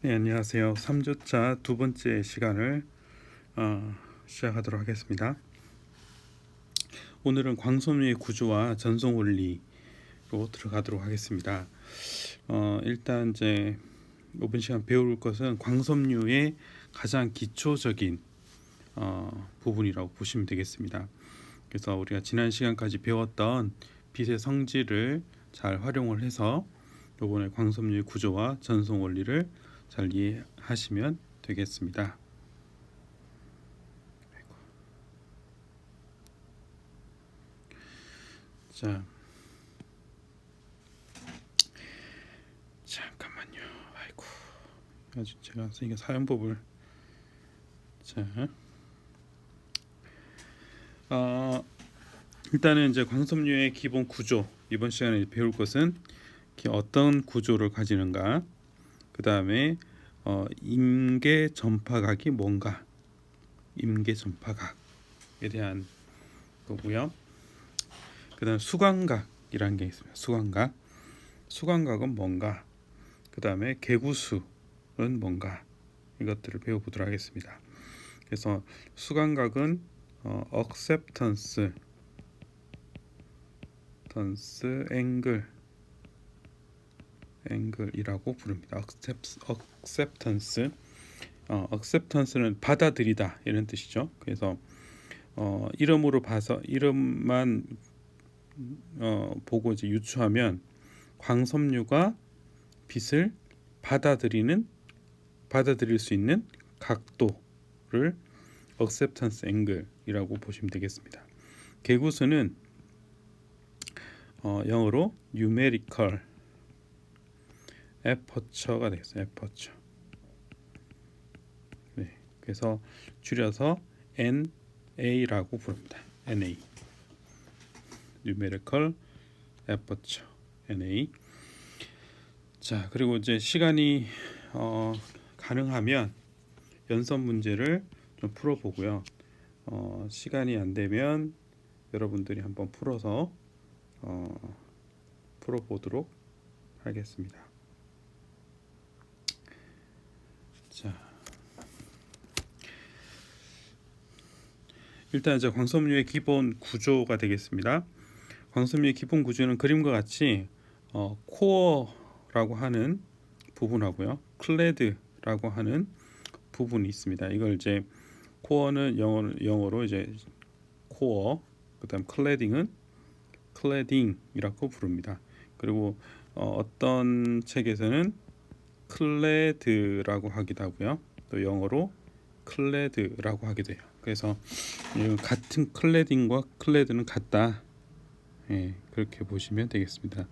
네, 안녕하세요. 3주차 두 번째 시간을 시작하도록 하겠습니다. 오늘은 광섬유의 구조와 전송 원리로 들어가도록 하겠습니다. 일단 이제 이번 시간 배울 것은 광섬유의 가장 기초적인 부분이라고 보시면 되겠습니다. 그래서 우리가 지난 시간까지 배웠던 빛의 성질을 잘 활용을 해서 이번에 광섬유의 구조와 전송 원리를 잘 이해하시면 되겠습니다. 자, 잠깐만요. 아이고, 아직 제가 이게 사용법을 일단은 이제 광섬유의 기본 구조, 이번 시간에 배울 것은 어떤 구조를 가지는가, 그 다음에 임계 전파각이 뭔가, 임계 전파각에 대한 거고요. 그 다음 수광각이라는 게 있습니다. 수광각은 뭔가, 그 다음에 개구수는 뭔가, 이것들을 배워보도록 하겠습니다. 그래서 수광각은 acceptance 앵글이라고 부릅니다. acceptance는 받아들이다 이런 뜻이죠. 그래서 이름으로 봐서 이름만 보고 이제 유추하면 광섬유가 빛을 받아들일 수 있는 각도를 acceptance angle이라고 보시면 되겠습니다. 개구수는 영어로 numerical aperture가 되겠어요. aperture. 네, 그래서 줄여서 NA라고 부릅니다. NA. numerical aperture. NA. 자, 그리고 이제 시간이 가능하면 연습 문제를 좀 풀어보고요. 시간이 안 되면 여러분들이 한번 풀어서 풀어보도록 하겠습니다. 자, 일단 이제 광섬유의 기본 구조가 되겠습니다. 광섬유의 기본 구조는 그림과 같이 코어라고 하는 부분하고요, 클레드라고 하는 부분이 있습니다. 이걸 이제 코어는 영어로 이제 코어, 그다음 클레딩이라고 부릅니다. 그리고 어떤 책에서는 클레드라고 하기도 하고요, 또 영어로 클레드라고 하기도 해요. 그래서 같은 클레딩과 클레드는 같다. 예, 그렇게 보시면 되겠습니다.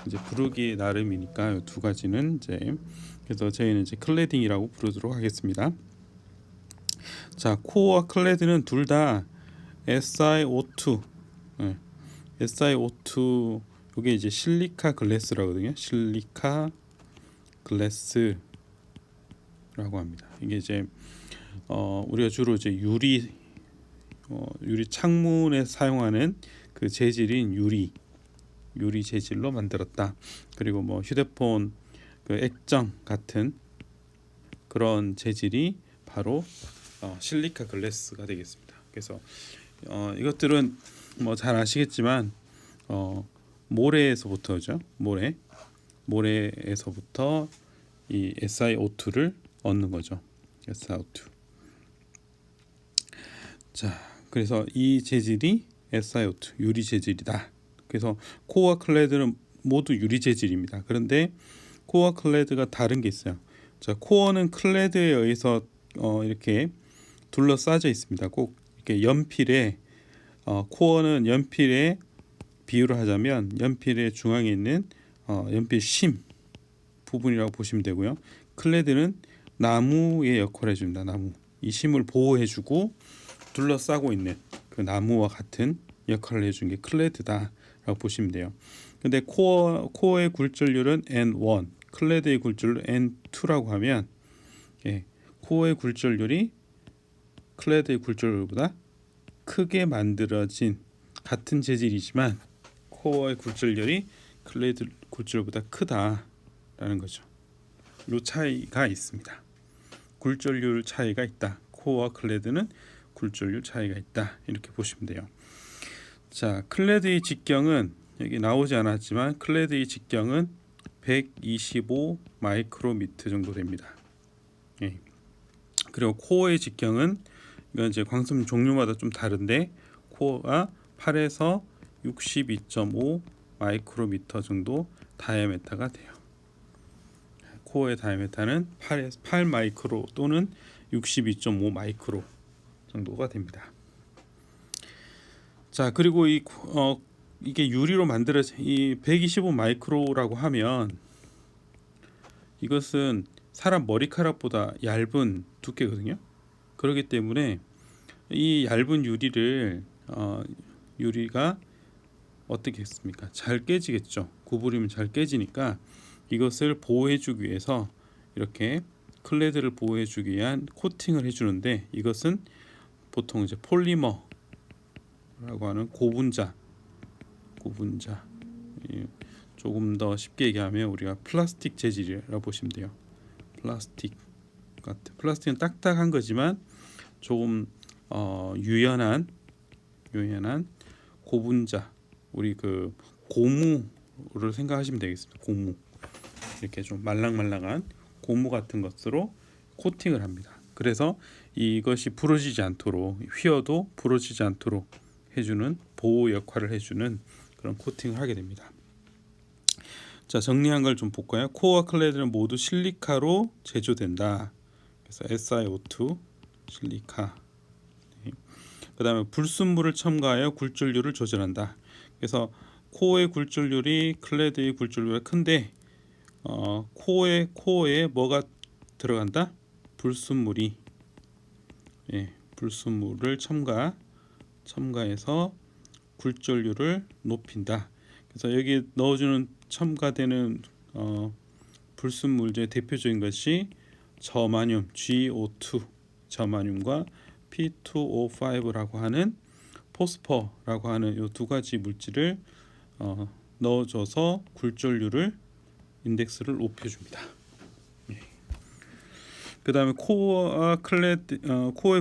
이제 부르기 나름이니까 두 가지는 이제, 그래서 저희는 이제 클레딩이라고 부르도록 하겠습니다. 자, 코어와 클레드는 둘 다 SiO2, SiO2, 이게 이제 실리카 글래스라거든요. 실리카 글래스라고 합니다. 이게 이제 우리가 주로 이제 유리 창문에 사용하는 그 재질인 유리 재질로 만들었다. 그리고 뭐 휴대폰 그 액정 같은 그런 재질이 바로 실리카 글래스가 되겠습니다. 그래서 이것들은 뭐 잘 아시겠지만 모래에서부터죠. 모래에서부터 이 SiO2를 얻는 거죠. SiO2. 자, 그래서 이 재질이 SiO2 유리 재질이다. 그래서 코어와 클레드는 모두 유리 재질입니다. 그런데 코어와 클레드가 다른 게 있어요. 자, 코어는 클레드에 의해서 이렇게 둘러싸져 있습니다. 꼭 이렇게 연필에 코어는 연필에 비유를 하자면 연필의 중앙에 있는 연필 심 부분이라고 보시면 되고요. 클레드는 나무의 역할을 해줍니다. 나무, 이 심을 보호해주고 둘러싸고 있는 그 나무와 같은 역할을 해준 게 클레드다라고 보시면 돼요. 근데 코어의 굴절률은 N1, 클레드의 굴절률 N2라고 하면, 코어의 굴절률이 클레드의 굴절률보다 크게 만들어진 같은 재질이지만 코어의 굴절률이 클레드 굴절보다 크다라는 거죠. 요 차이가 있습니다. 굴절률 차이가 있다. 코어와 클레드는 굴절률 차이가 있다. 이렇게 보시면 돼요. 자, 클레드의 직경은 여기 나오지 않았지만 클레드의 직경은 125 마이크로미터 정도 됩니다. 예. 그리고 코어의 직경은 이건 이제 광섬 종류마다 좀 다른데 코어가 8에서 62.5 마이크로미터 정도 다이아메타가 돼요. 코어의 다이아메타는 8 마이크로 또는 62.5 마이크로 정도가 됩니다. 자, 그리고 이게 유리로 만들어진 이 125 마이크로라고 하면 이것은 사람 머리카락보다 얇은 두께거든요. 그렇기 때문에 이 얇은 유리가 어떻게 했습니까? 잘 깨지겠죠. 구부리면 잘 깨지니까 이것을 보호해주기 위해서 이렇게 클레드를 보호해주기 위한 코팅을 해주는데 이것은 보통 이제 폴리머라고 하는 고분자 조금 더 쉽게 얘기하면 우리가 플라스틱 재질이라고 보시면 돼요. 플라스틱은 딱딱한 거지만 조금 유연한 고분자, 우리 그 고무를 생각하시면 되겠습니다. 고무, 이렇게 좀 말랑말랑한 고무 같은 것으로 코팅을 합니다. 그래서 이것이 부러지지 않도록, 휘어도 부러지지 않도록 해주는 보호 역할을 해주는 그런 코팅을 하게 됩니다. 자, 정리한 걸 좀 볼까요? 코어와 클레드는 모두 실리카로 제조된다. 그래서 SiO2 실리카. 그 다음에 불순물을 첨가하여 굴절률을 조절한다. 그래서 코어의 굴절률이 클레드의 굴절률보다 큰데 코어에 뭐가 들어간다? 불순물을 첨가해서 굴절률을 높인다. 그래서 여기 넣어주는 첨가되는 불순물 중에 대표적인 것이 저마늄 GO2 저마늄과 P2O5라고 하는 포스퍼라고 하는 이 두 가지 물질을 넣어줘서 굴절률을 인덱스를 높여줍니다. 그 다음에 코어의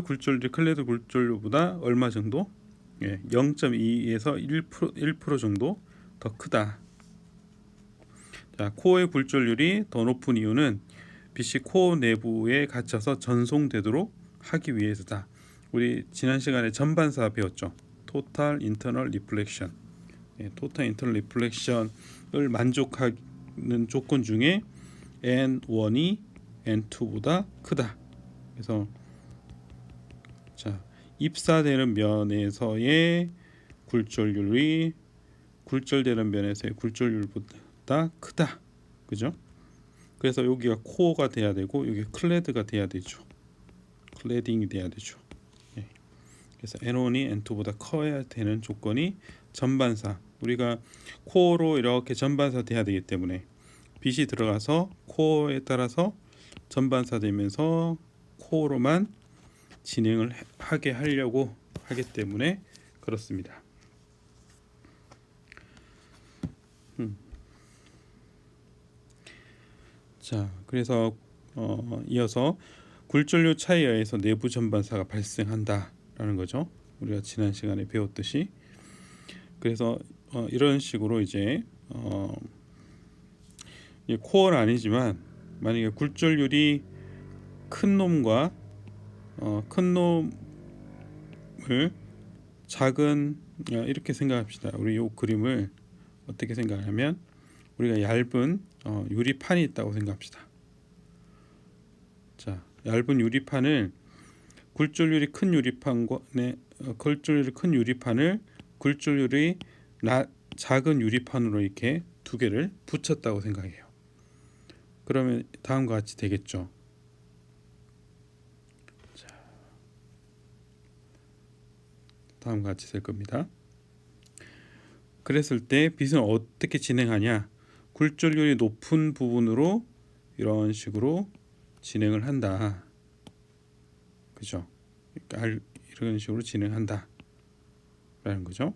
굴절률이 클레드 굴절률보다 얼마 정도? 0.2에서 1% 정도 더 크다. 자, 코어의 굴절률이 더 높은 이유는 빛이 코어 내부에 갇혀서 전송되도록 하기 위해서다. 우리 지난 시간에 전반사 배웠죠. 토탈 인터널 리플렉션. 토탈 인터널 리플렉션을 만족하는 조건 중에 N1이 N2보다 크다. 그래서 자, 입사되는 면에서의 굴절률이 굴절되는 면에서의 굴절률보다 크다. 그죠? 그래서 여기가 코어가 돼야 되고 여기 클레드가 돼야 되죠. 클레딩이 돼야 되죠. 그래서 N1이 N2보다 커야 되는 조건이 전반사. 우리가 코어로 이렇게 전반사 돼야 되기 때문에 빛이 들어가서 코어에 따라서 전반사 되면서 코어로만 진행을 하게 하려고 하기 때문에 그렇습니다. 자, 그래서 이어서 굴절률 차이에 의해서 내부 전반사가 발생한다라는 거죠. 우리가 지난 시간에 배웠듯이. 그래서 이런 식으로 이제 코어는 아니지만 만약에 굴절률이 큰 놈과 큰 놈을 작은 이렇게 생각합시다. 우리 이 그림을 어떻게 생각하냐면 우리가 얇은 유리판이 있다고 생각합시다. 자, 얇은 유리판을 굴절률이 큰 유리판을 굴절률이 작은 유리판으로 이렇게 두 개를 붙였다고 생각해요. 그러면 다음과 같이 되겠죠. 자, 다음과 같이 될 겁니다. 그랬을 때 빛은 어떻게 진행하냐? 굴절률이 높은 부분으로 이런 식으로 진행을 한다. 그죠? 그러니까 이런 식으로 진행한다. 라는 거죠.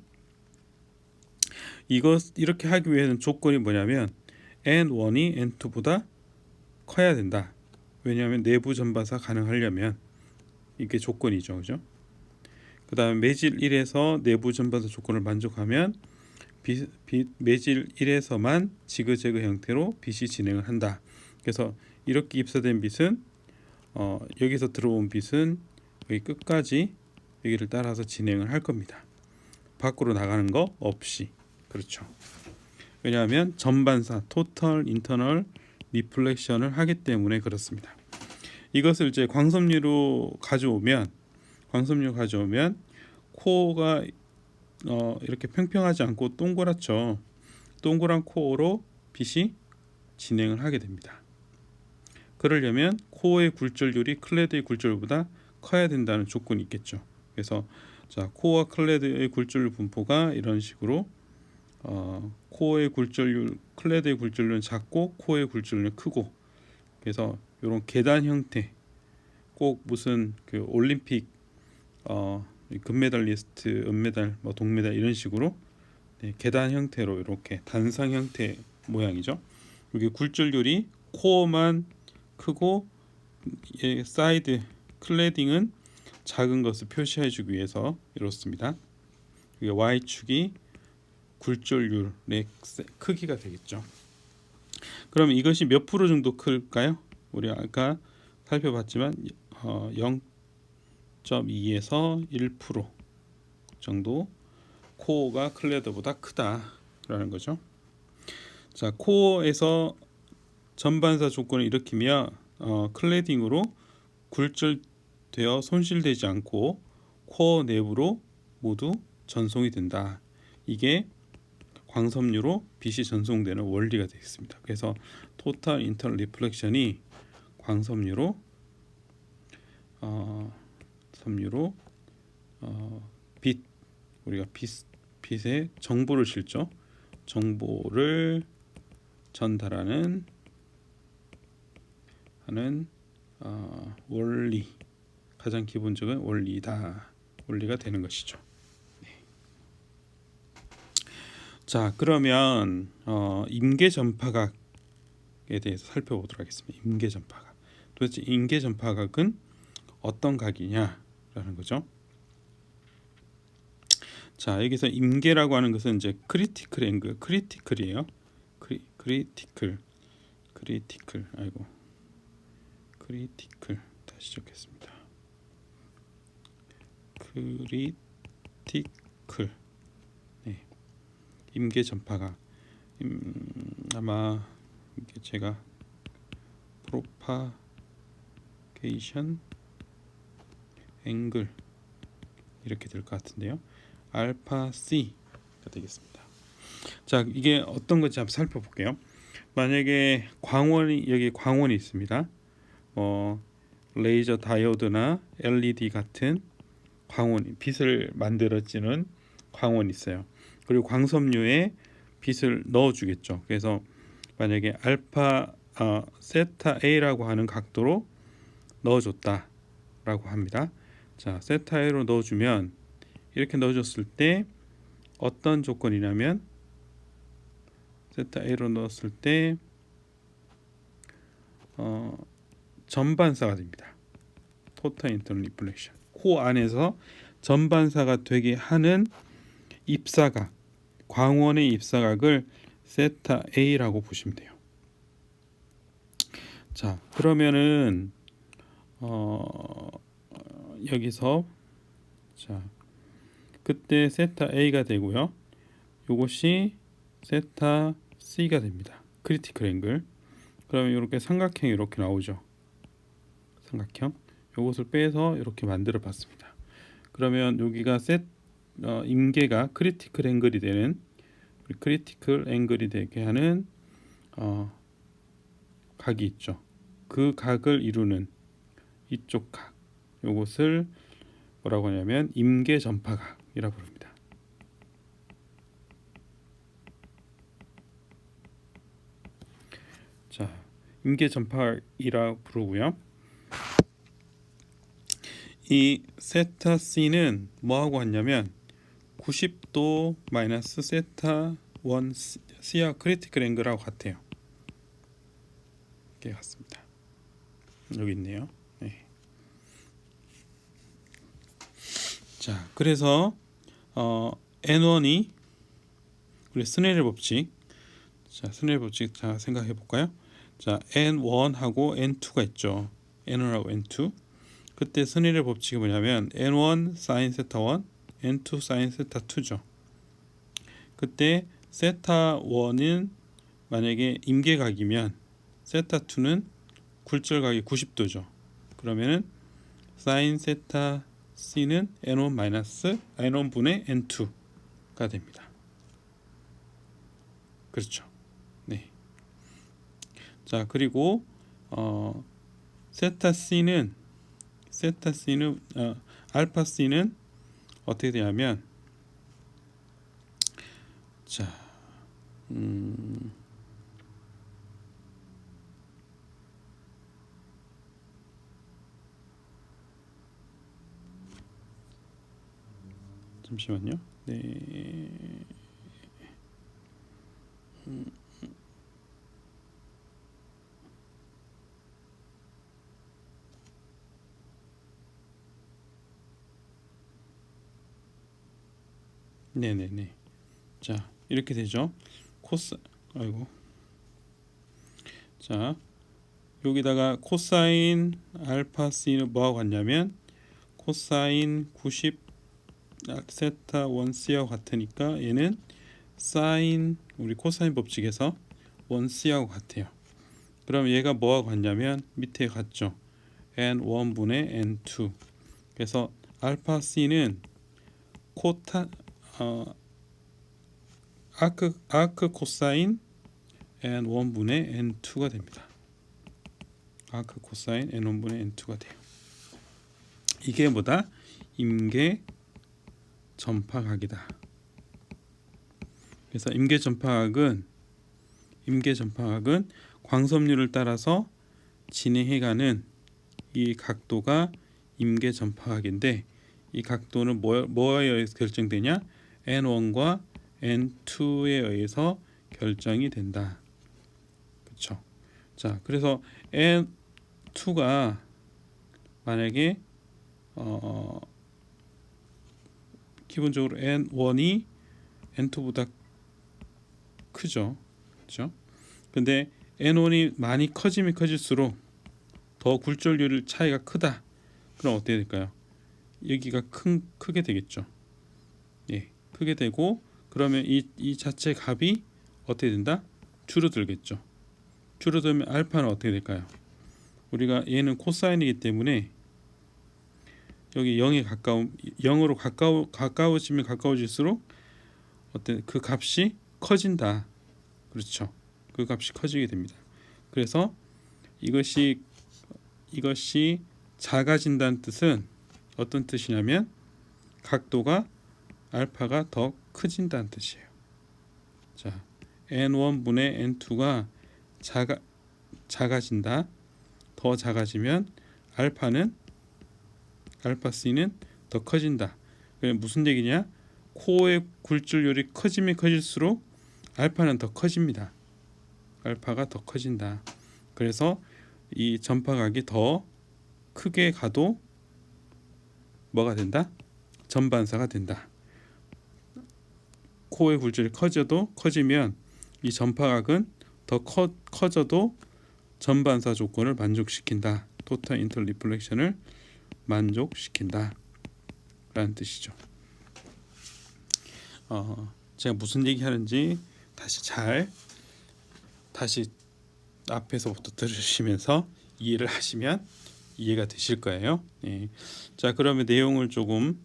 이렇게 하기 위해서는 조건이 뭐냐면 N1이 N2보다 커야 된다. 왜냐하면 내부 전반사 가능하려면 이게 조건이죠, 그죠? 그다음에 매질 1에서 내부 전반사 조건을 만족하면 매질 1에서만 지그재그 형태로 빗이 진행을 한다. 그래서 이렇게 입사된 빗은 여기서 들어온 빗은 여기 끝까지 여기를 따라서 진행을 할 겁니다. 밖으로 나가는 거 없이. 그렇죠. 왜냐하면 전반사 토탈 인터널 리플렉션을 하기 때문에 그렇습니다. 이것을 이제 광섬유로 가져오면 코어가 이렇게 평평하지 않고 동그랗죠. 동그란 코어로 빛이 진행을 하게 됩니다. 그러려면 코어의 굴절률이 클레드의 굴절률보다 커야 된다는 조건이 있겠죠. 그래서 자, 코어와 클레드의 굴절률 분포가 이런 식으로 코어의 굴절률, 클레드의 굴절률은 작고 코어의 굴절률은 크고, 그래서 이런 계단 형태, 꼭 무슨 그 올림픽 금메달리스트, 은메달, 뭐 동메달 이런 식으로 계단 형태로 이렇게 단상 형태 모양이죠. 여기 굴절률이 코어만 크고 사이드 클레딩은 작은 것을 표시해주기 위해서 이렇습니다. 이게 Y축이 굴절률의 크기가 되겠죠. 그럼 이것이 몇 프로 정도 클까요? 우리 아까 살펴봤지만 0.2에서 1% 정도 코어가 클레드보다 크다라는 거죠. 자, 코어에서 전반사 조건을 일으키며 클레딩으로 굴절되어 손실되지 않고 코어 내부로 모두 전송이 된다. 이게 광섬유로 빛이 전송되는 원리가 되겠습니다. 그래서 토탈 인터널 리플렉션이 광섬유로 빛, 우리가 빛에 정보를 실죠. 정보를 전달하는 원리, 가장 기본적인 원리가 되는 것이죠. 네. 자, 그러면 임계 전파각에 대해서 살펴보도록 하겠습니다. 임계 전파각. 도대체 임계 전파각은 어떤 각이냐라는 거죠. 자, 여기서 임계라고 하는 것은 이제 크리티컬 앵글, 크리티컬이에요. 크리티컬 다시 적겠습니다. 크리티컬. 네. 임계 전파각. 아마 이게 제가 프로파게이션 앵글 이렇게 될 것 같은데요. 알파 C가 되겠습니다. 자, 이게 어떤 건지 한번 살펴볼게요. 만약에 여기 광원이 있습니다. 레이저 다이오드나 LED 같은 빛을 만들어지는 광원이 있어요. 그리고 광섬유에 빛을 넣어주겠죠. 그래서 만약에 세타 A라고 하는 각도로 넣어줬다라고 합니다. 자, 세타 A로 넣어주면 이렇게 넣어줬을 때 어떤 조건이냐면 세타 A로 넣었을 때 전반사가 됩니다. 토탈 인터널 리플렉션. 코어 안에서 전반사가 되게 하는 입사각, 광원의 입사각을 세타 A라고 보시면 돼요. 자, 그러면은 여기서 자, 그때 세타 A가 되고요. 이것이 세타 C가 됩니다. 크리티컬 앵글. 그러면 이렇게 삼각형이 이렇게 나오죠. 삼각형. 이것을 빼서 이렇게 만들어 봤습니다. 그러면 여기가 임계가 크리티컬 앵글이 되게 하는 각이 있죠. 그 각을 이루는 이쪽 각. 이것을 뭐라고 하냐면 임계 전파각이라고 부릅니다. 자, 임계 전파각이라고 부르고요. 이 세타 C는 뭐하고 같냐면 90도 마이너스 세타 1 C와 크리티컬 앵글하고 같아요. 이렇게 갔습니다. 여기 있네요. 네. 자, 그래서 N1이 우리 스네일 법칙. 자, 스네일 법칙 자 생각해 볼까요? 자, N1하고 N2가 있죠. N1하고 N2. 그때 스네일의 법칙이 뭐냐면 N1 sin 세타 1, N2 sin 세타 2죠. 그때 세타 1은 만약에 임계각이면 세타 2는 굴절각이 90도죠. 그러면은 sin 세타 c는 N1 마이너스 N1 분의 N2가 됩니다. 그렇죠. 네. 자, 그리고 세타 c는 알파 c는 어떻게 되냐면 자, 잠시만요. 네. 네네네. 자, 이렇게 되죠. 아이고. 자, 여기다가 코사인 알파 c는 뭐하고 같냐면 코사인 90 세타 1c하고 같으니까 얘는 사인 우리 코사인 법칙에서 1c하고 같아요. 그럼 얘가 뭐하고 같냐면 밑에 같죠. n1 분의 n2. 그래서 알파 c는 아크 코사인 n1 분의 n2가 됩니다. 아크 코사인 n1 분의 n2가 돼요. 이게 뭐다? 임계 전파각이다. 그래서 임계 전파각은 광섬유를 따라서 진행해가는 이 각도가 임계 전파각인데 이 각도는 뭐에 의해서 결정되냐? N1과 N2에 의해서 결정이 된다. 그렇죠? 자, 그래서 N2가 만약에 기본적으로 N1이 N2보다 크죠. 그렇죠? 근데 N1이 많이 커지면 커질수록 더 굴절률 차이가 크다. 그럼 어떻게 될까요? 여기가 크게 되겠죠. 예, 크게 되고 그러면 이 자체 값이 어떻게 된다? 줄어들겠죠. 줄어들면 알파는 어떻게 될까요? 우리가 얘는 코사인이기 때문에 여기 0으로 가까워지면 가까워질수록 그 값이 커진다. 그렇죠. 그 값이 커지게 됩니다. 그래서 이것이 작아진다는 뜻은 어떤 뜻이냐면 각도가 알파가 더 커진다는 뜻이에요. 자, n1 분의 n2가 작아진다. 더 작아지면 알파 c는 더 커진다. 그게 무슨 얘기냐? 코어의 굴절율이 커지면 커질수록 알파는 더 커집니다. 알파가 더 커진다. 그래서 이 전파각이 더 크게 가도 뭐가 된다? 전반사가 된다. 코어의 굴절이 커지면 이 전파각은 더 커져도 전반사 조건을 만족시킨다. 토탈 인터 리플렉션을 만족시킨다 라는 뜻이죠. 제가 무슨 얘기 하는지 다시 앞에서부터 들으시면서 이해를 하시면 이해가 되실 거예요. 예. 자, 그러면 내용을 조금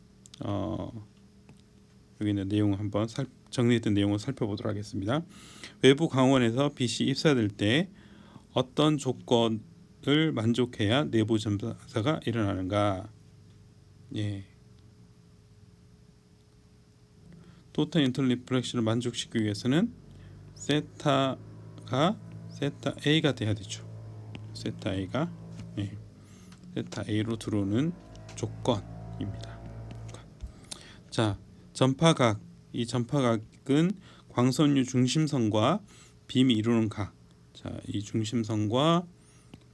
여기 있는 내용을 한번 정리했던 내용을 살펴보도록 하겠습니다. 외부 강원에서 빛이 입사될 때 어떤 조건을 만족해야 내부 전파사가 일어나는가? 예. 토탈 인터 리플렉션을 만족시키기 위해서는 세타 A가 돼야 되죠. 세타 A가 세타 A로 들어오는 조건입니다. 자, 전파각. 이 전파각은 광선유 중심선과 빔이 이루는 각. 자, 이 중심선과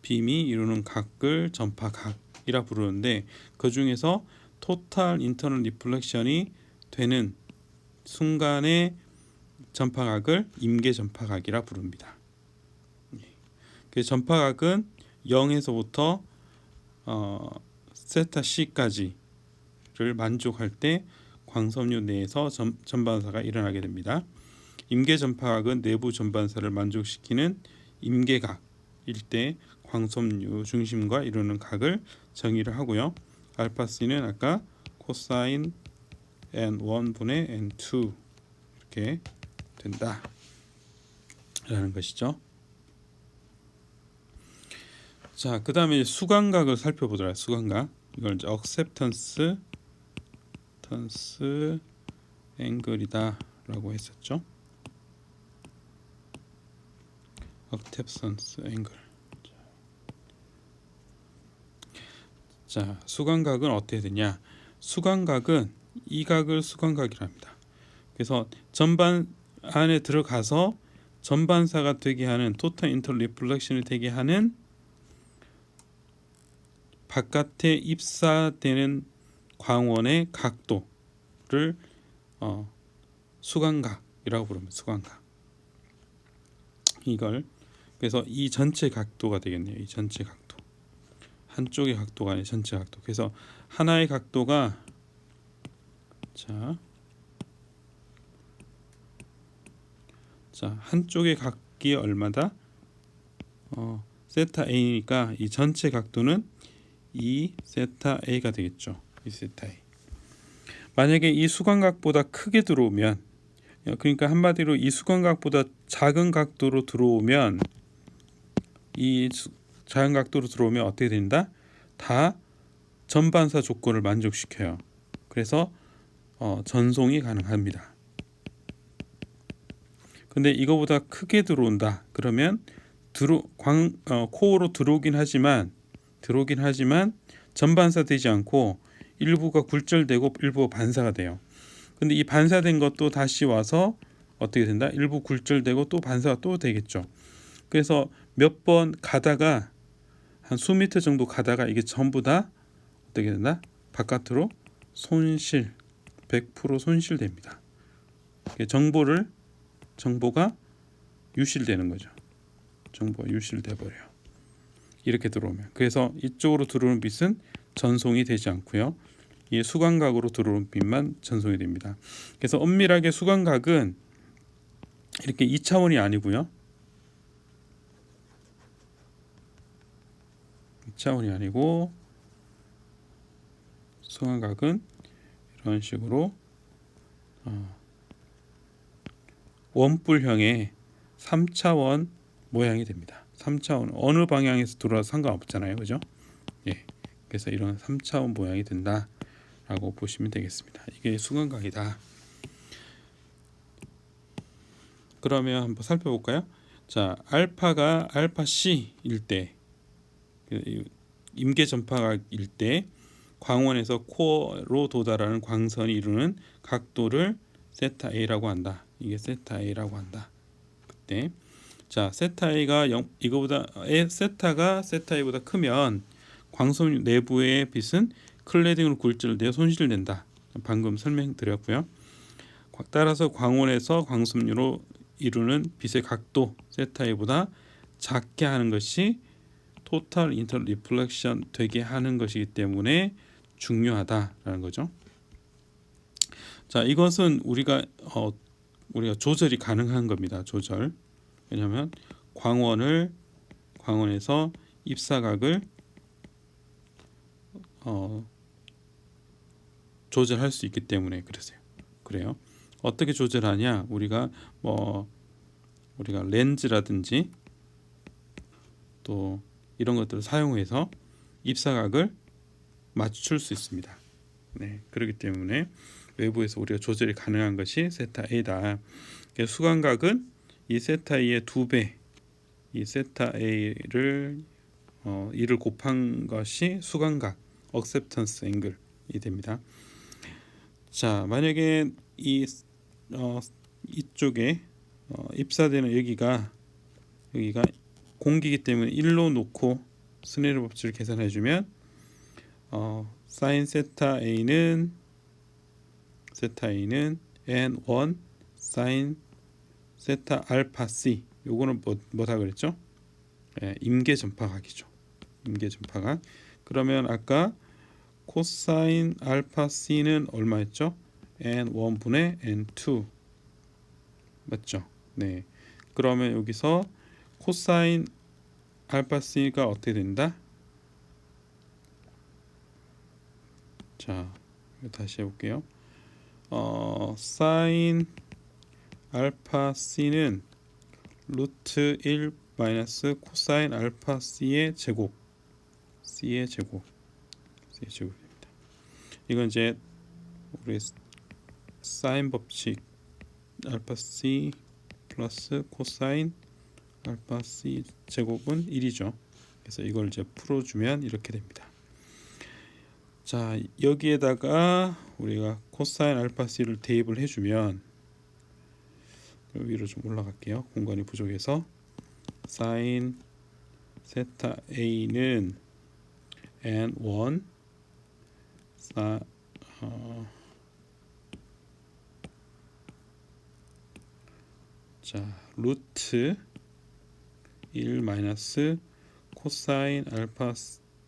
빔이 이루는 각을 전파각이라 부르는데 그 중에서 토탈 인터널 리플렉션이 되는 순간의 전파각을 임계 전파각이라 부릅니다. 그 전파각은 0에서부터 세타 C까지를 만족할 때 광섬유 내에서 전반사가 일어나게 됩니다. 임계 전파각은 내부 전반사를 만족시키는 임계각일 때 광섬유 중심과 이루는 각을 정의를 하고요. 알파 C는 아까 코사인 n1분의 n2 이렇게 된다 라는 것이죠. 자, 그 다음에 수광각을 살펴보더라. 수광각 이걸 이제 acceptance 앵글이다 라고 했었죠. acceptance 앵글. 자, 수광각은 어떻게 되냐? 수광각은 이 각을 수광각이라 합니다. 그래서 전반 안에 들어가서 전반사가 되게 하는 토탈 인터널 리플렉션이 되게 하는 바깥에 입사되는 광원의 각도를 수광각이라고 부릅니다. 수광각. 이걸 그래서 이 전체 각도가 되겠네요. 이 전체 각도. 한쪽의 각도가 아니라 전체 각도. 그래서 하나의 각도가 자 한쪽의 각이 얼마다? 세타 A니까 이 전체 각도는 2 세타 A가 되겠죠. 2 세타 A. 만약에 이 수광각보다 크게 들어오면, 그러니까 한마디로 이 수광각보다 작은 각도로 들어오면, 작은 각도로 들어오면 어떻게 된다? 다 전반사 조건을 만족시켜요. 그래서 전송이 가능합니다. 근데 이거보다 크게 들어온다. 그러면 코어로 들어오긴 하지만 전반사 되지 않고 일부가 굴절되고 일부가 반사가 돼요. 근데 이 반사된 것도 다시 와서 어떻게 된다? 일부 굴절되고 또 반사가 또 되겠죠. 그래서 몇 번 가다가 한 수 미터 정도 가다가 이게 전부 다 어떻게 된다? 바깥으로 100% 손실됩니다. 정보가 유실되는 거죠. 정보가 유실돼 버려요. 이렇게 들어오면. 그래서 이쪽으로 들어오는 빛은 전송이 되지 않고요. 이 수광각으로 들어오는 빛만 전송이 됩니다. 그래서 엄밀하게 수광각은 이렇게 2차원이 아니고요. 2차원이 아니고 수광각은 이런 식으로 원뿔형의 3차원 모양이 됩니다. 3차원 어느 방향에서 들어와도 상관없잖아요. 그죠? 예. 그래서 이런 3차원 모양이 된다라고 보시면 되겠습니다. 이게 수광각이다. 그러면 한번 살펴볼까요? 자, 알파가 알파 C일 때 임계 전파각일 때 광원에서 코어로 도달하는 광선이 이루는 각도를 세타 A라고 한다. 이게 세타 A라고 한다. 그때 자, 세타 A가 세타가 세타 A보다 크면 광선 내부의 빛은 클레딩으로 굴절되어 손실된다. 방금 설명드렸고요. 따라서 광원에서 광섬유로 이루는 빛의 각도 세타 A보다 작게 하는 것이 토탈 인터널 리플렉션 되게 하는 것이기 때문에 중요하다라는 거죠. 자, 이것은 우리가 조절이 가능한 겁니다. 조절. 왜냐하면 광원에서 입사각을 조절할 수 있기 때문에 그래요. 어떻게 조절하냐? 우리가 렌즈라든지 또 이런 것들을 사용해서 입사각을 맞출 수 있습니다. 네, 그렇기 때문에 외부에서 우리가 조절이 가능한 것이 세타 A다. 수광각은 이 세타 A의 2배, 이 세타 A를 이를 곱한 것이 수광각, acceptance 앵글이 됩니다. 자, 만약에 이쪽에 입사되는 여기가 공기이기 때문에 1로 놓고 스네일 법칙을 계산해 주면 사인 세타 A는 N1 사인 세타 알파 C, 요거는 뭐다 그랬죠? 임계 전파각이죠. 임계 전파각. 그러면 아까 코사인 알파 C는 얼마였죠? N1분의 N2 맞죠? 네. 그러면 여기서 코사인 알파 C가 어떻게 된다? 자, 다시 해볼게요. 사인 알파 C는 루트 1 마이너스 코사인 알파 C의 제곱 C제곱입니다. 이건 이제 우리 사인 법칙 알파 C 플러스 코사인 알파 C 제곱은 1이죠. 그래서 이걸 이제 풀어주면 이렇게 됩니다. 자, 여기에다가 우리가 코사인 알파 C를 대입을 해주면 위로 좀 올라갈게요. 공간이 부족해서 사인 세타 A는 N1 자, 루트 1 마이너스 코사인 알파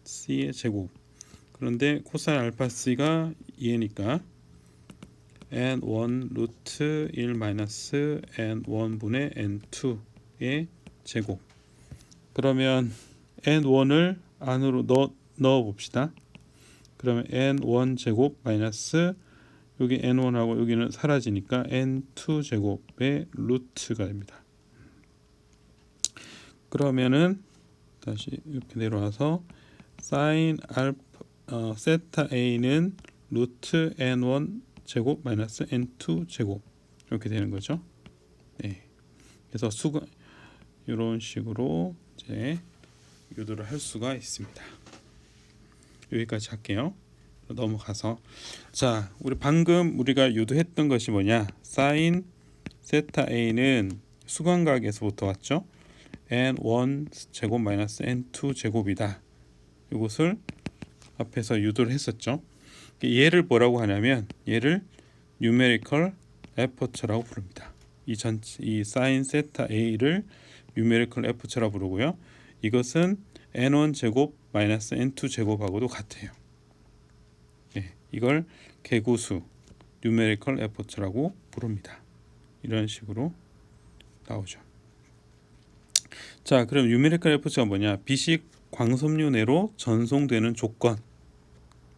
C의 제곱. 그런데 코사인 알파 C가 2니까 N1 루트 1 마이너스 N1분의 N2의 제곱. 그러면 N1을 안으로 넣어 봅시다. 그러면 N1 제곱 마이너스 여기 N1하고 여기는 사라지니까 N2 제곱의 루트가 됩니다. 그러면은 다시 이렇게 내려와서 사인 알파 세타 A는 루트 N1 제곱 마이너스 N2 제곱 이렇게 되는 거죠. 네. 그래서 이런 식으로 이제 유도를 할 수가 있습니다. 여기까지 할게요. 넘어가서 자, 우리 방금 우리가 유도했던 것이 뭐냐? 사인 세타 A는 수광각에서부터 왔죠. N1 제곱 마이너스 N2 제곱이다. 이것을 앞에서 유도를 했었죠. 얘를 뭐라고 하냐면 얘를 numerical aperture라고 부릅니다. 이 사인 세타 A를 numerical aperture라고 부르고요. 이것은 N1 제곱 마이너스 N2 제곱하고도 같아요. 네, 이걸 개구수 numerical aperture라고 부릅니다. 이런 식으로 나오죠. 자, 그럼 numerical aperture가 뭐냐? 빛이 광섬유 내로 전송되는 조건.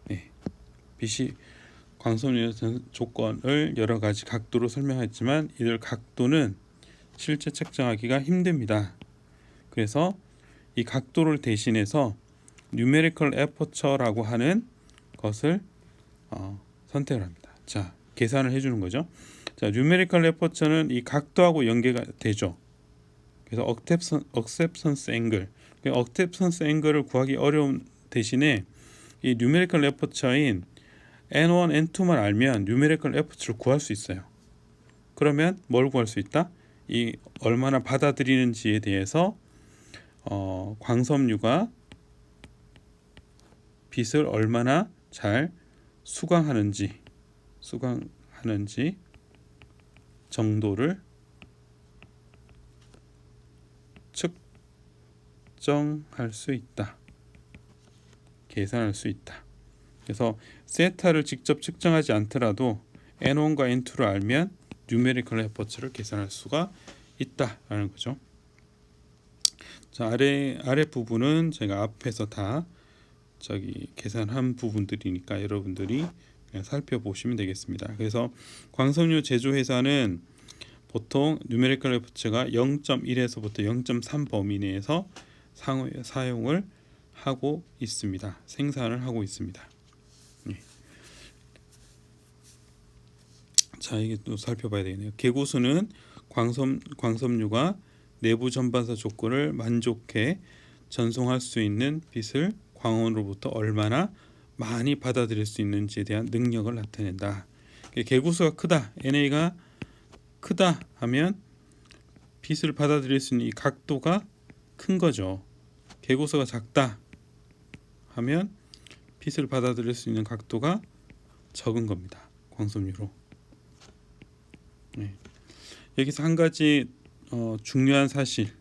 네, 빛이 광섬유 조건을 여러 가지 각도로 설명했지만 이들 각도는 실제 측정하기가 힘듭니다. 그래서 이 각도를 대신해서 numerical aperture라고 하는 것을 선택을 합니다. 자, 계산을 해주는 거죠. 자, numerical aperture는 이 각도하고 연계가 되죠. 그래서 acceptance angle, acceptance angle을 구하기 어려운 대신에 이 numerical aperture인 N1, N2만 알면 numerical aperture를 구할 수 있어요. 그러면 뭘 구할 수 있다? 이 얼마나 받아들이는지에 대해서 광섬유가 빛을 얼마나 잘 수광하는지 정도를 측정할 수 있다. 계산할 수 있다. 그래서 세타를 직접 측정하지 않더라도 N1과 N2를 알면 numerical aperture를 계산할 수가 있다라는 거죠. 자, 아래 부분은 제가 앞에서 다 계산한 부분들이니까 여러분들이 그냥 살펴보시면 되겠습니다. 그래서 광섬유 제조회사는 보통 numerical aperture가 0.1에서부터 0.3 범위 내에서 사용을 하고 있습니다. 생산을 하고 있습니다. 네. 자, 이게 또 살펴봐야 되겠네요. 개구수는 광섬유가 내부 전반사 조건을 만족해 전송할 수 있는 빛을 광원으로부터 얼마나 많이 받아들일 수 있는지에 대한 능력을 나타낸다. 개구수가 크다, NA가 크다 하면 빛을 받아들일 수 있는 이 각도가 큰 거죠. 개구수가 작다, 하면 빛을 받아들일 수 있는 각도가 적은 겁니다. 광섬유로. 네. 여기서 한 가지 중요한 사실,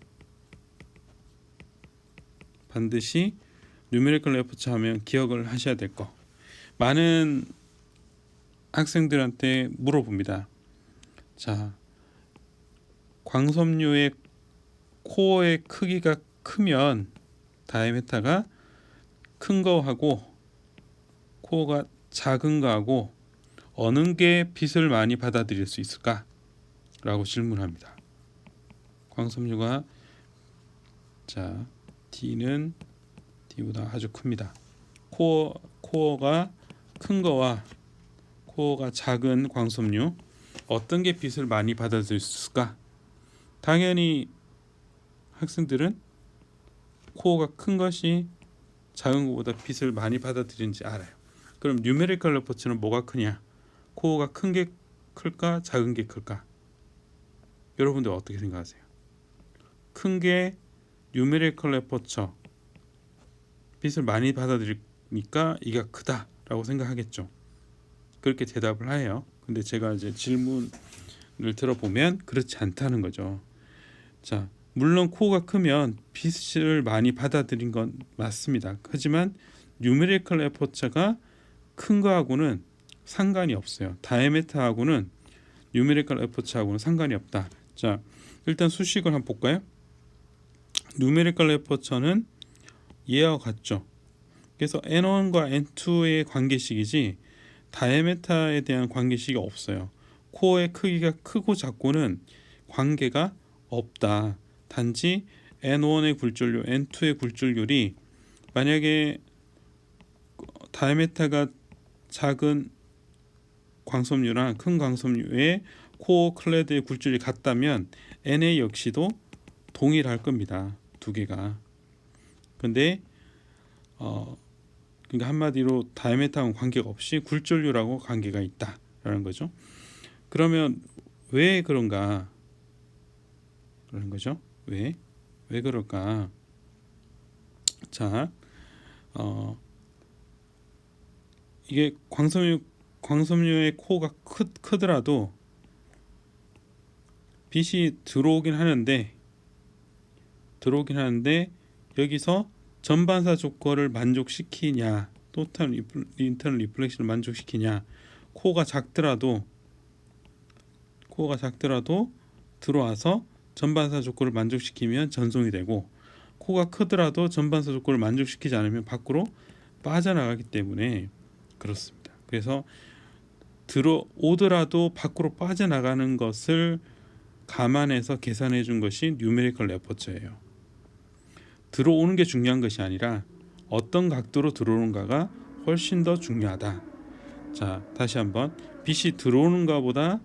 반드시 뉴메리컬 레포츠 하면 기억을 하셔야 될 거. 많은 학생들한테 물어봅니다. 자, 광섬유의 코어의 크기가 크면 다이아메타가 큰 거하고 코어가 작은 거하고 어느 게 빛을 많이 받아들일 수 있을까? 라고 질문합니다. 광섬유가 자 D는 D보다 아주 큽니다. 코어가 큰 거와 코어가 작은 광섬유 어떤 게 빛을 많이 받아들일 수 있을까? 당연히 학생들은 코어가 큰 것이 작은 것보다 빛을 많이 받아들이는지 알아요. 그럼 뉴메리컬 레포츠는 뭐가 크냐? 코어가 큰 게 클까? 작은 게 클까? 여러분들 어떻게 생각하세요? 큰 게 뉴메리컬 레포처 빛을 많이 받아들이니까 이가 크다라고 생각하겠죠. 그렇게 대답을 해요. 근데 제가 이제 질문을 들어보면 그렇지 않다는 거죠. 자, 물론 코어가 크면 빛을 많이 받아들인 건 맞습니다. 하지만 뉴메리컬 레포처가 큰 거하고는 상관이 없어요. 다이아메타하고는 뉴메리컬 레포처하고는 상관이 없다. 자, 일단 수식을 한번 볼까요? 뉴메리컬 레포처는 얘와 같죠. 그래서 N1과 N2의 관계식이지 다이아메타에 대한 관계식이 없어요. 코어의 크기가 크고 작고는 관계가 없다. 단지 N1의 굴절률, N2의 굴절률이 만약에 다이아메타가 작은 광섬유랑 큰 광섬유의 코어 클레드의 굴절이 같다면 NA 역시도 동일할 겁니다. 두 개가. 근데 그러니까 한마디로 다이아메타하고 관계가 없이 굴절률하고 관계가 있다라는 거죠. 그러면 왜 그런가? 그런 거죠. 왜 그럴까? 자, 이게 광섬유의 코어가 크더라도 빛이 들어오긴 하는데 여기서 전반사 조건을 만족시키냐, 토탈 인터널 리플렉션을 만족시키냐. 코어가 작더라도 들어와서 전반사 조건을 만족시키면 전송이 되고, 코어가 크더라도 전반사 조건을 만족시키지 않으면 밖으로 빠져나가기 때문에 그렇습니다. 그래서 들어오더라도 밖으로 빠져나가는 것을 감안해서 계산해 준 것이 뉴메리컬 레포처예요. 들어오는 게 중요한 것이 아니라 어떤 각도로 들어오는가가 훨씬 더 중요하다. 자, 다시 한번 빛이 들어오는가보다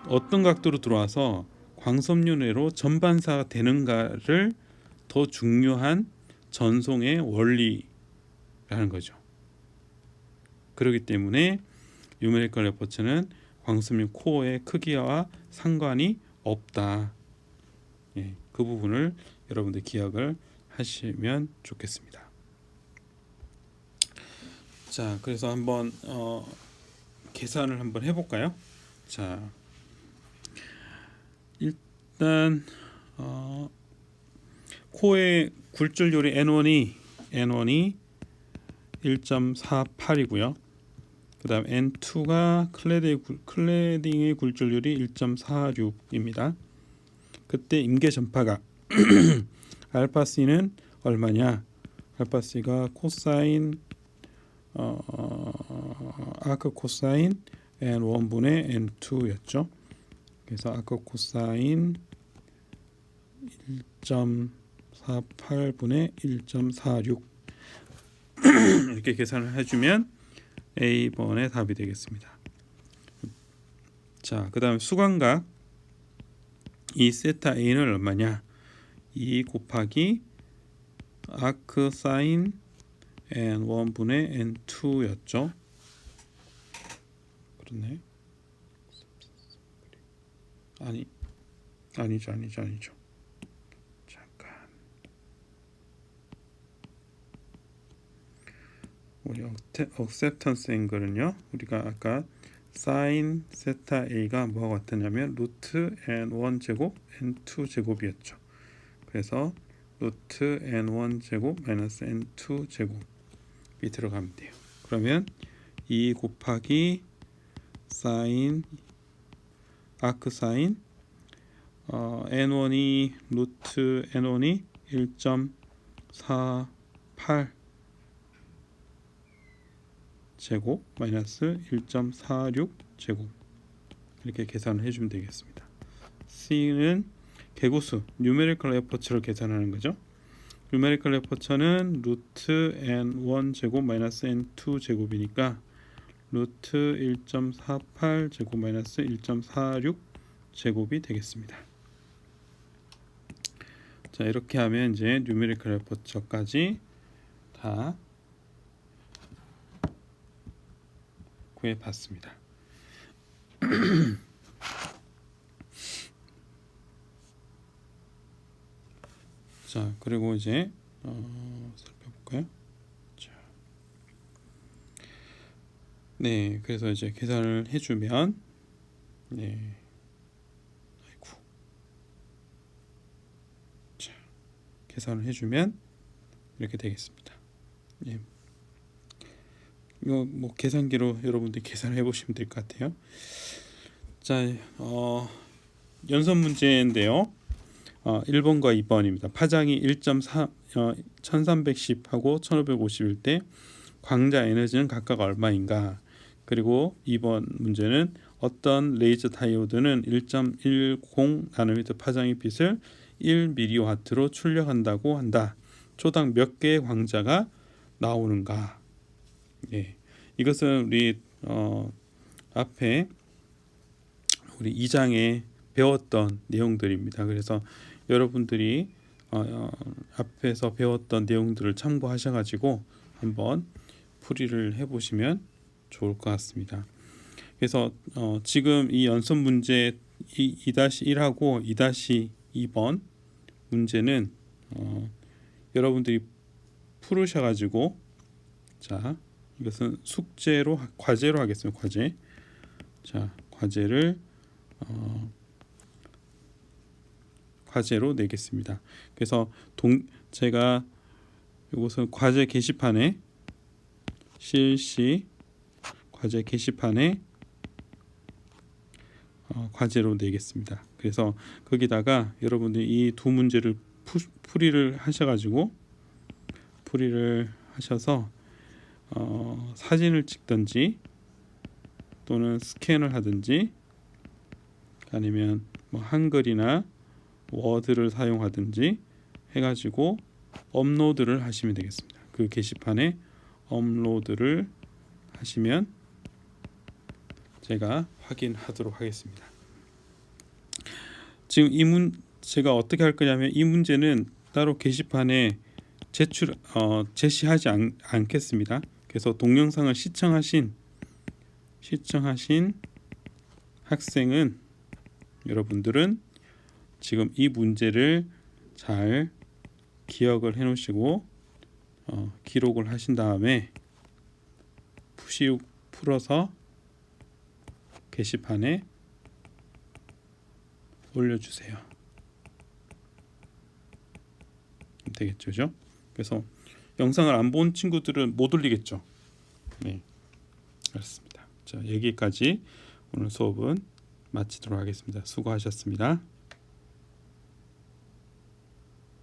어떤 각도로 들어와서 광섬유 내로 전반사가 되는가를 더 중요한 전송의 원리라는 거죠. 그렇기 때문에 뉴메리컬 레포츠는 광섬유 코어의 크기와 상관이 없다. 예, 그 부분을 여러분들 기억을 하시면 좋겠습니다. 자, 그래서 한번 계산을 한번 해볼까요? 자, 일단 코어의 굴절률이 N1이 1.48이고요. 그 다음 N2가 클레딩의 굴절률이 1.46입니다. 그때 임계 전파가 알파 C는 얼마냐? 알파 C가 코사인 아크 코사인 N1분의 N2였죠. 그래서 아크 코사인 1.48분의 1.46 이렇게 계산을 해주면 A번의 답이 되겠습니다. 자, 그 다음 수광각 이 세타 A는 얼마냐? 2 곱하기 아크 사인 N1분의 N2였죠. 그렇네. 아니죠. 잠깐. 우리 acceptance 앵글은요, 우리가 아까 sin 세타 a가 뭐하고 같았냐면 루트 n1 제곱 n2 제곱이었죠. 그래서 루트 n1 제곱 마이너스 n2 제곱이 들어가면 돼요. 그러면 2 곱하기 sin 아크사인 n1이 루트 n1이 1.48 제곱 마이너스 1.46 제곱 이렇게 계산을 해주면 되겠습니다. C는 개구수 뉴메리컬 에퍼처를 계산하는 거죠. 뉴메리컬 에퍼처는 루트 n1 제곱 마이너스 n2 제곱이니까 루트 1.48 제곱 마이너스 1.46 제곱이 되겠습니다. 자, 이렇게 하면 이제 뉴메리컬 에퍼처까지 다 구해봤습니다. 자, 그리고 이제 살펴볼까요? 자, 네, 그래서 이제 계산을 해주면 네, 아이고, 자, 계산을 해주면 이렇게 되겠습니다. 네. 이거 뭐 계산기로 여러분들 계산해 보시면 될 것 같아요. 자, 연선 문제인데요. 1번과 2번입니다. 파장이 1.4 1310하고 1550일 때 광자 에너지는 각각 얼마인가? 그리고 2번 문제는 어떤 레이저 다이오드는 1.10 나노미터 파장의 빛을 1mW로 출력한다고 한다. 초당 몇 개의 광자가 나오는가? 예, 이것은 우리 앞에 우리 2장에 배웠던 내용들입니다. 그래서 여러분들이 앞에서 배웠던 내용들을 참고하셔가지고 한번 풀이를 해보시면 좋을 것 같습니다. 그래서 지금 이 연습 문제 2-1하고 2-2번 문제는 여러분들이 풀으셔가지고 자, 이것은 숙제로 과제로 하겠습니다. 과제. 자, 과제를 과제로 내겠습니다. 그래서 제가 이것은 과제 게시판에 실시 과제 게시판에 과제로 내겠습니다. 그래서 거기다가 여러분들이 이 두 문제를 풀이를 하셔서 사진을 찍든지 또는 스캔을 하든지 아니면 뭐 한글이나 워드를 사용하든지 해가지고 업로드를 하시면 되겠습니다. 그 게시판에 업로드를 하시면 제가 확인하도록 하겠습니다. 지금 제가 어떻게 할 거냐면 이 문제는 따로 게시판에 제시하지 않겠습니다. 그래서 동영상을 시청하신 학생은 여러분들은 지금 이 문제를 잘 기억을 해 놓으시고 기록을 하신 다음에 풀어서 게시판에 올려주세요. 되겠죠? 그래서 영상을 안 본 친구들은 못 올리겠죠. 네, 알겠습니다. 자, 여기까지 오늘 수업은 마치도록 하겠습니다. 수고하셨습니다.